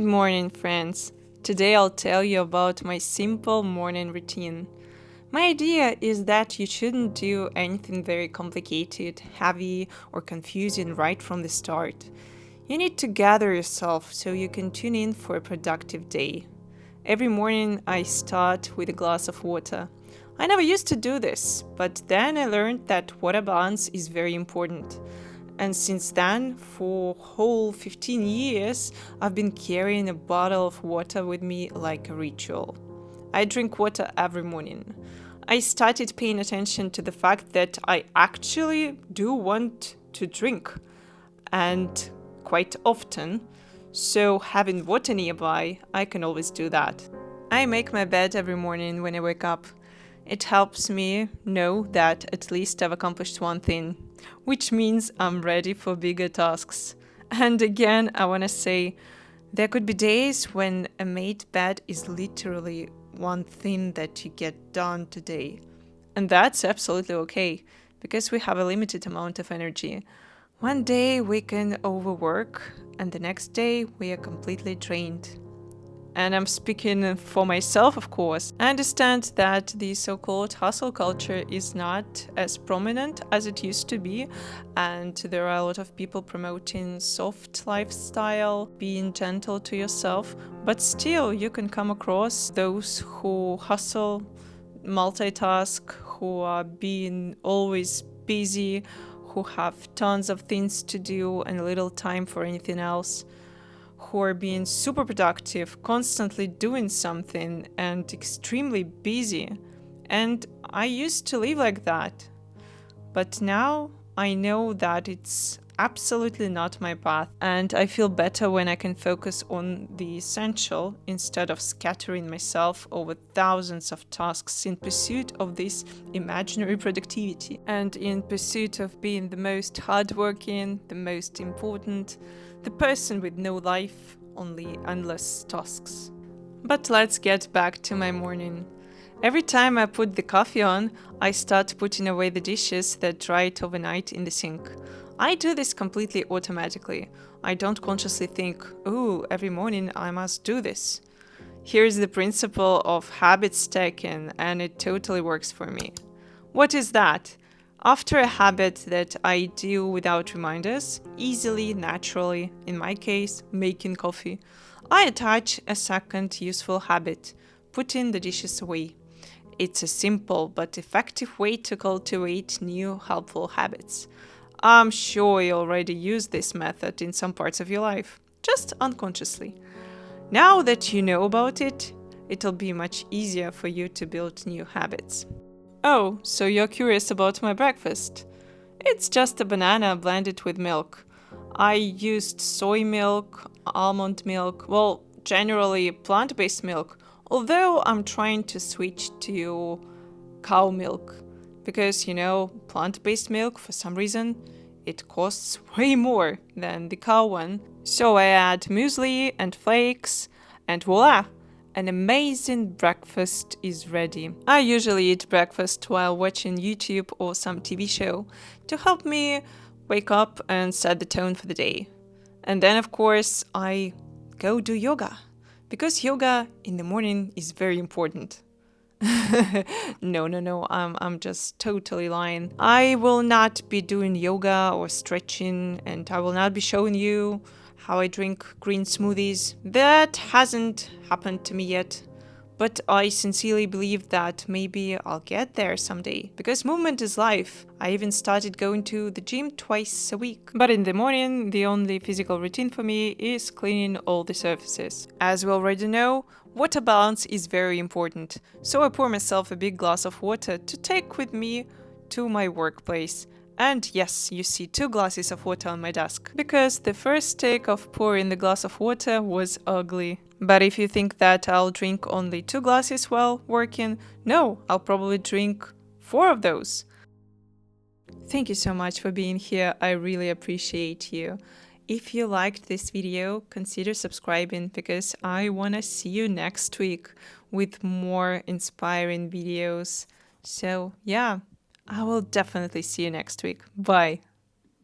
morning, friends. Today I'll tell you about my simple morning routine. My idea is that you shouldn't do anything very complicated, heavy, or confusing right from the start. You need to gather yourself so you can tune in for a productive day. Every morning I start with a glass of water. I never used to do this, but then I learned that water balance is very important. And since then, for whole 15 years, I've been carrying a bottle of water with me like a ritual. I drink water every morning. I started paying attention to the fact that I actually do want to drink, and quite often. So having water nearby, I can always do that. I make my bed every morning when I wake up. It helps me know that at least I've accomplished one thing, which means I'm ready for bigger tasks. And again, I want to say, there could be days when a made bed is literally one thing that you get done today. And that's absolutely okay, because we have a limited amount of energy. One day we can overwork, and the next day we are completely drained. And I'm speaking for myself, of course. I understand that the so-called hustle culture is not as prominent as it used to be, and there are a lot of people promoting soft lifestyle, being gentle to yourself, but still you can come across those who hustle, multitask, who are being always busy, who have tons of things to do and little time for anything else, who are being super productive, constantly doing something, and extremely busy. And I used to live like that. But now I know that it's absolutely not my path, and I feel better when I can focus on the essential instead of scattering myself over thousands of tasks in pursuit of this imaginary productivity and in pursuit of being the most hardworking, the most important, the person with no life, only endless tasks. But let's get back to my morning. Every time I put the coffee on, I start putting away the dishes that dried overnight in the sink. I do this completely automatically. I don't consciously think, oh, every morning I must do this. Here's the principle of habit stacking, and it totally works for me. What is that? After a habit that I do without reminders, easily, naturally, in my case, making coffee, I attach a second useful habit, putting the dishes away. It's a simple but effective way to cultivate new helpful habits. I'm sure you already use this method in some parts of your life, just unconsciously. Now that you know about it, it'll be much easier for you to build new habits. Oh, so you're curious about my breakfast? It's just a banana blended with milk. I used soy milk, almond milk, well, generally plant-based milk, although I'm trying to switch to cow milk. Because, plant-based milk, for some reason, it costs way more than the cow one. So I add muesli and flakes, and voila! An amazing breakfast is ready. I usually eat breakfast while watching YouTube or some TV show to help me wake up and set the tone for the day. And then, of course, I go do yoga, because yoga in the morning is very important. No, I'm just totally lying. I will not be doing yoga or stretching, and I will not be showing you how I drink green smoothies. That hasn't happened to me yet, but I sincerely believe that maybe I'll get there someday, because movement is life. I even started going to the gym twice a week. But in the morning, the only physical routine for me is cleaning all the surfaces. As we already know, water balance is very important, so I pour myself a big glass of water to take with me to my workplace. And yes, you see 2 glasses of water on my desk, because the first take of pouring the glass of water was ugly. But if you think that I'll drink only 2 glasses while working, no, I'll probably drink 4 of those. Thank you so much for being here, I really appreciate you. If you liked this video, consider subscribing, because I want to see you next week with more inspiring videos. So yeah, I will definitely see you next week. Bye!